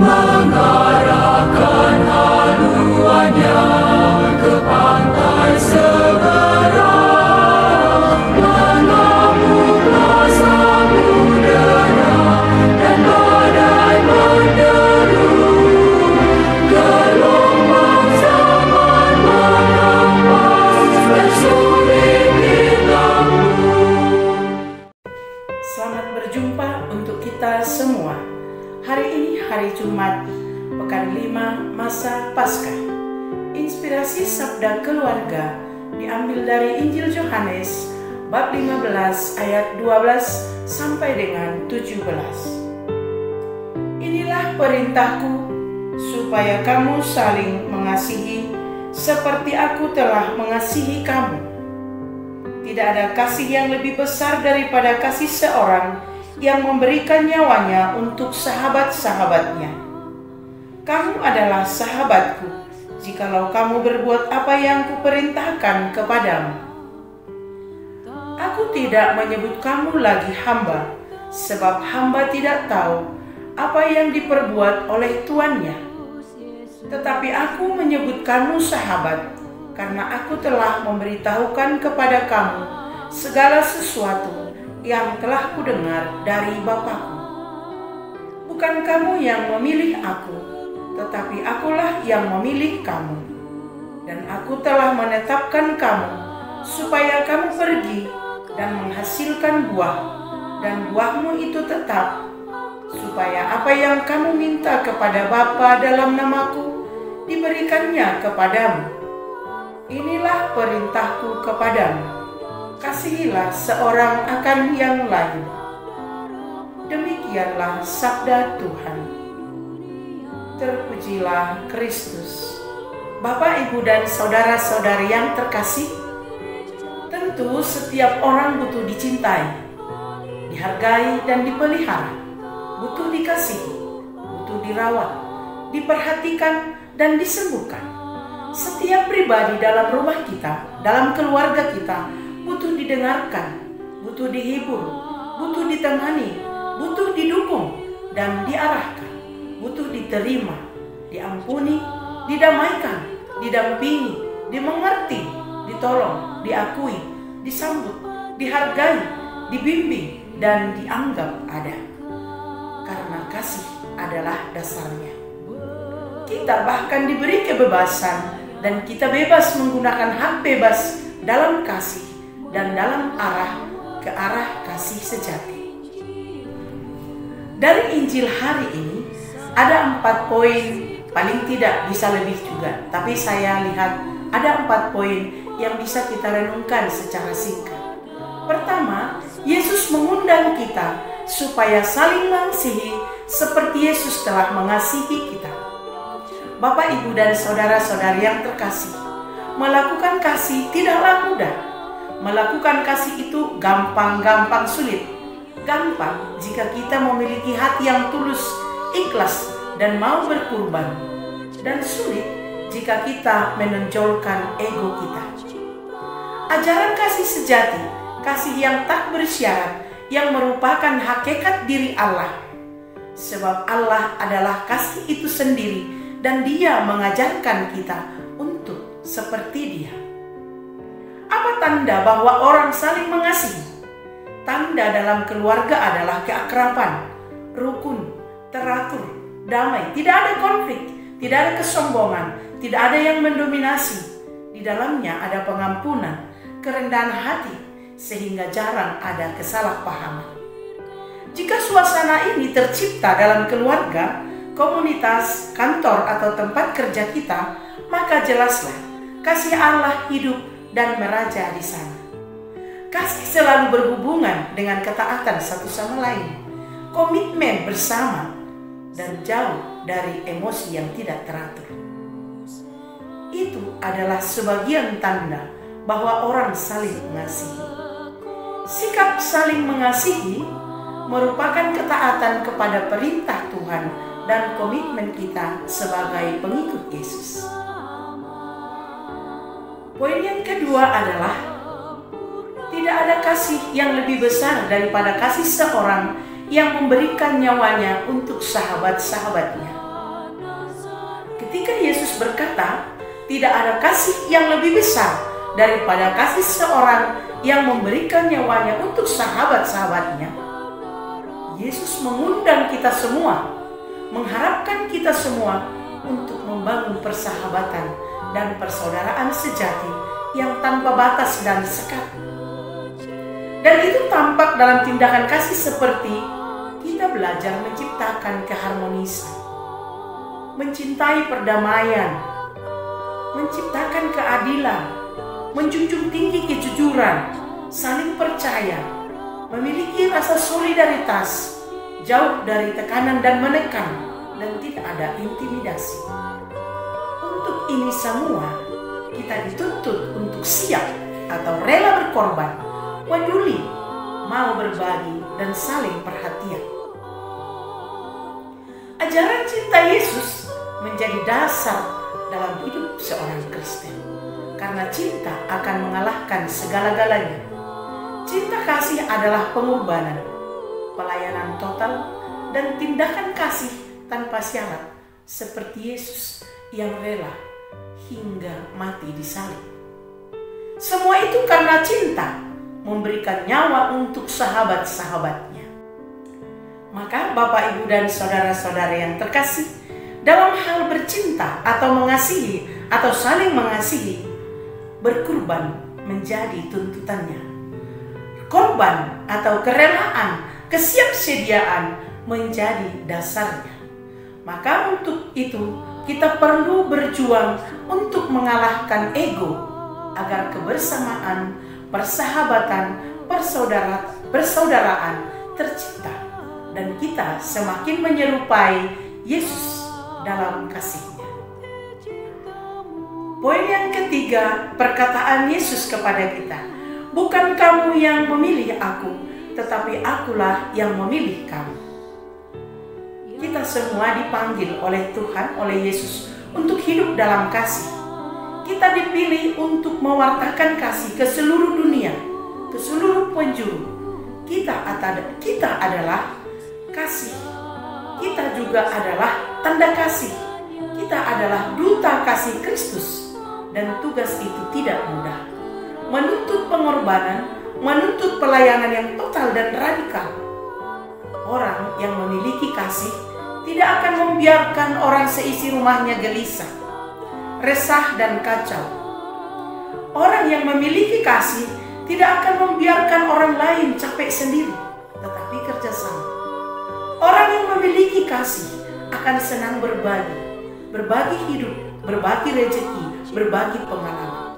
mengarahkan haluannya ke pantai seberang, mengamuklah samudera dan badai menderu, gelombang zaman mengempas dan sulit ditanggung. Selamat berjumpa untuk kita semua. Hari ini hari Jumat, pekan 5 masa Paskah. Inspirasi Sabda Keluarga diambil dari Injil Yohanes bab 15 ayat 12 sampai dengan 17. Inilah perintahku, supaya kamu saling mengasihi seperti aku telah mengasihi kamu. Tidak ada kasih yang lebih besar daripada kasih seorang yang memberikan nyawanya untuk sahabat-sahabatnya. Kamu adalah sahabatku, jikalau kamu berbuat apa yang kuperintahkan kepadamu. Aku tidak menyebut kamu lagi hamba, sebab hamba tidak tahu apa yang diperbuat oleh tuannya. Tetapi aku menyebut kamu sahabat, karena aku telah memberitahukan kepada kamu segala sesuatu yang telah kudengar dari Bapa-Ku. Bukan kamu yang memilih aku, tetapi akulah yang memilih kamu. Dan aku telah menetapkan kamu, supaya kamu pergi dan menghasilkan buah, dan buahmu itu tetap, supaya apa yang kamu minta kepada Bapa dalam namaku, diberikannya kepadamu. Inilah perintahku kepadamu, kasihilah seorang akan yang lain. Demikianlah sabda Tuhan. Terpujilah Kristus. Bapak, Ibu, dan saudara-saudari yang terkasih, tentu setiap orang butuh dicintai, dihargai, dan dipelihara. Butuh dikasihi, butuh dirawat, diperhatikan, dan disembuhkan. Setiap pribadi dalam rumah kita, dalam keluarga kita, butuh didengarkan, butuh dihibur, butuh ditemani, butuh didukung dan diarahkan, butuh diterima, diampuni, didamaikan, didampingi, dimengerti, ditolong, diakui, disambut, dihargai, dibimbing, dan dianggap ada. Karena kasih adalah dasarnya. Kita bahkan diberi kebebasan dan kita bebas menggunakan hak bebas dalam kasih dan dalam ke arah kasih sejati. Dari Injil hari ini ada 4 poin, paling tidak bisa lebih juga, tapi saya lihat ada 4 poin yang bisa kita renungkan secara singkat. Pertama, Yesus mengundang kita supaya saling mengasihi seperti Yesus telah mengasihi kita. Bapak, Ibu, dan saudara-saudari yang terkasih, melakukan kasih tidaklah mudah. Melakukan kasih itu gampang-gampang sulit. Gampang jika kita memiliki hati yang tulus, ikhlas, dan mau berkorban. Dan sulit jika kita menonjolkan ego kita. Ajaran kasih sejati, kasih yang tak bersyarat, yang merupakan hakikat diri Allah. Sebab Allah adalah kasih itu sendiri, dan Dia mengajarkan kita untuk seperti Dia. Apa tanda bahwa orang saling mengasihi? Tanda dalam keluarga adalah keakraban, rukun, teratur, damai, tidak ada konflik, tidak ada kesombongan, tidak ada yang mendominasi. Di dalamnya ada pengampunan, kerendahan hati, sehingga jarang ada kesalahpahaman. Jika suasana ini tercipta dalam keluarga, komunitas, kantor, atau tempat kerja kita, maka jelaslah kasih Allah hidup dan meraja di sana. Kasih selalu berhubungan dengan ketaatan satu sama lain, komitmen bersama, dan jauh dari emosi yang tidak teratur. Itu adalah sebagian tanda bahwa orang saling mengasihi. Sikap saling mengasihi merupakan ketaatan kepada perintah Tuhan dan komitmen kita sebagai pengikut Yesus. Poin yang kedua adalah tidak ada kasih yang lebih besar daripada kasih seorang yang memberikan nyawanya untuk sahabat-sahabatnya. Ketika Yesus berkata, tidak ada kasih yang lebih besar daripada kasih seorang yang memberikan nyawanya untuk sahabat-sahabatnya. Yesus mengundang kita semua, mengharapkan kita semua untuk membangun persahabatan dan persaudaraan sejati yang tanpa batas dan sekat. Dan itu tampak dalam tindakan kasih seperti kita belajar menciptakan keharmonisan, mencintai perdamaian, menciptakan keadilan, menjunjung tinggi kejujuran, saling percaya, memiliki rasa solidaritas, jauh dari tekanan dan menekan, dan tidak ada intimidasi. Untuk ini semua, kita dituntut untuk siap atau rela berkorban, peduli, mau berbagi, dan saling perhatian. Ajaran cinta Yesus menjadi dasar dalam hidup seorang Kristen, karena cinta akan mengalahkan segala-galanya. Cinta kasih adalah pengorbanan, pelayanan total, dan tindakan kasih tanpa syarat, seperti Yesus yang rela hingga mati di salib. Semua itu karena cinta memberikan nyawa untuk sahabat-sahabatnya. Maka Bapak, Ibu, dan saudara-saudara yang terkasih, dalam hal bercinta atau mengasihi atau saling mengasihi, berkorban menjadi tuntutannya. Korban atau kerelaan, kesiapsediaan menjadi dasarnya. Maka untuk itu kita perlu berjuang untuk mengalahkan ego agar kebersamaan, persahabatan, persaudaraan tercipta dan kita semakin menyerupai Yesus dalam kasih-Nya. Poin yang ketiga, perkataan Yesus kepada kita, bukan kamu yang memilih aku, tetapi akulah yang memilih kamu. Kita semua dipanggil oleh Tuhan, oleh Yesus untuk hidup dalam kasih. Kita dipilih untuk mewartakan kasih ke seluruh dunia, ke seluruh penjuru. Kita adalah kasih. Kita juga adalah tanda kasih. Kita adalah duta kasih Kristus. Dan tugas itu tidak mudah. Menuntut pengorbanan, menuntut pelayanan yang total dan radikal. Orang yang memiliki kasih tidak akan membiarkan orang seisi rumahnya gelisah, resah, dan kacau. Orang yang memiliki kasih tidak akan membiarkan orang lain capek sendiri, tetapi kerjasama. Orang yang memiliki kasih akan senang berbagi hidup, berbagi rezeki, berbagi pengalaman.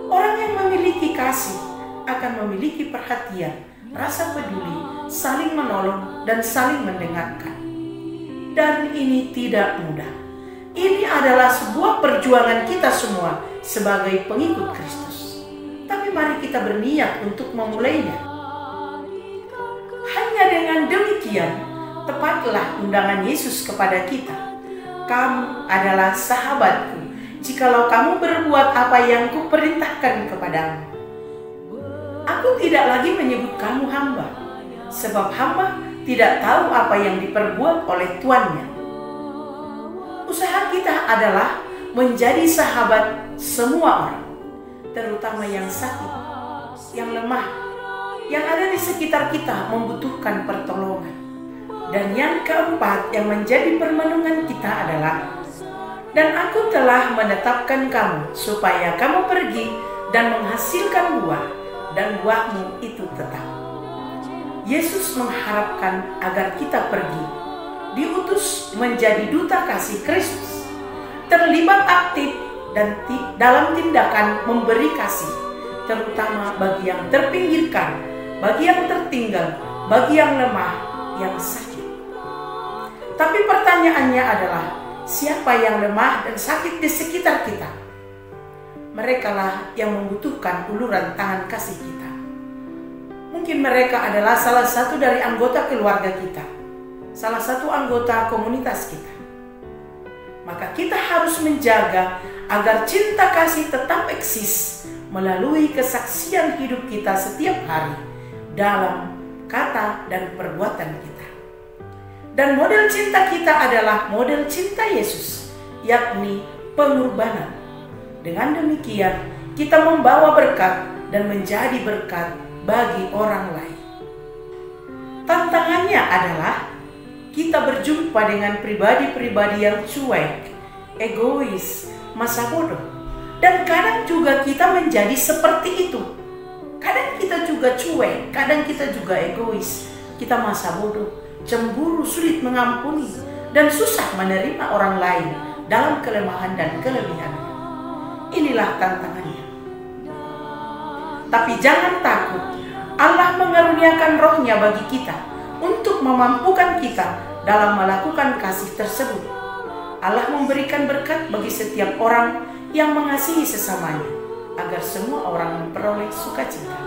Orang yang memiliki kasih akan memiliki perhatian, rasa peduli, saling menolong, dan saling mendengarkan. Dan ini tidak mudah. Ini adalah sebuah perjuangan kita semua sebagai pengikut Kristus. Tapi mari kita berniat untuk memulainya. Hanya dengan demikian, tepatlah undangan Yesus kepada kita. Kamu adalah sahabatku, jikalau kamu berbuat apa yang kuperintahkan kepadamu. Aku tidak lagi menyebut kamu hamba, sebab hamba tidak tahu apa yang diperbuat oleh tuannya. Usaha kita adalah menjadi sahabat semua orang, terutama yang sakit, yang lemah, yang ada di sekitar kita membutuhkan pertolongan. Dan yang keempat yang menjadi permenungan kita adalah, dan aku telah menetapkan kamu supaya kamu pergi dan menghasilkan buah, dan buahmu itu tetap. Yesus mengharapkan agar kita pergi, diutus menjadi duta kasih Kristus, terlibat aktif dan dalam tindakan memberi kasih, terutama bagi yang terpinggirkan, bagi yang tertinggal, bagi yang lemah, yang sakit. Tapi pertanyaannya adalah, siapa yang lemah dan sakit di sekitar kita? Merekalah yang membutuhkan uluran tangan kasih kita. Mungkin mereka adalah salah satu dari anggota keluarga kita, salah satu anggota komunitas kita. Maka kita harus menjaga agar cinta kasih tetap eksis melalui kesaksian hidup kita setiap hari dalam kata dan perbuatan kita. Dan model cinta kita adalah model cinta Yesus, yakni pengorbanan. Dengan demikian, kita membawa berkat dan menjadi berkat bagi orang lain. Tantangannya adalah kita berjumpa dengan pribadi-pribadi yang cuek, egois, masa bodoh. Dan kadang juga kita menjadi seperti itu. Kadang kita juga cuek, kadang kita juga egois. Kita masa bodoh, cemburu, sulit mengampuni, dan susah menerima orang lain dalam kelemahan dan kelebihannya. Inilah tantangannya. Tapi jangan takut, Allah mengaruniakan rohnya bagi kita untuk memampukan kita dalam melakukan kasih tersebut. Allah memberikan berkat bagi setiap orang yang mengasihi sesamanya, agar semua orang memperoleh sukacita.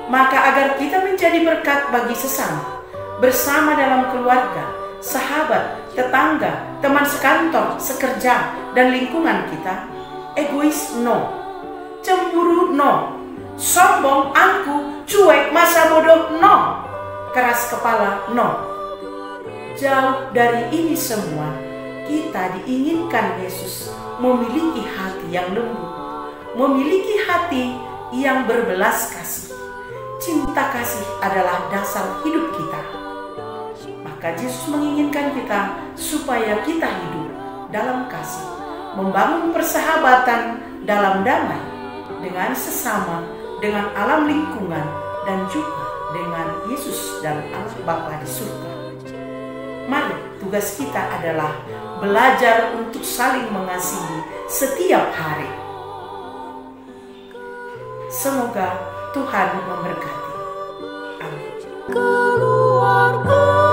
Maka agar kita menjadi berkat bagi sesama, bersama dalam keluarga, sahabat, tetangga, teman sekantor, sekerja, dan lingkungan kita, egois no, cemburu no, sombong, angkuh, cuek, masa bodoh no, keras kepala no. Jauh dari ini semua, kita diinginkan Yesus memiliki hati yang lembut, memiliki hati yang berbelas kasih. Cinta kasih adalah dasar hidup kita. Maka Yesus menginginkan kita supaya kita hidup dalam kasih, membangun persahabatan dalam damai dengan sesama, dengan alam lingkungan, dan juga dengan Yesus dan Allah Bapa di surga. Mari, tugas kita adalah belajar untuk saling mengasihi setiap hari. Semoga Tuhan memberkati. Amin. Keluarga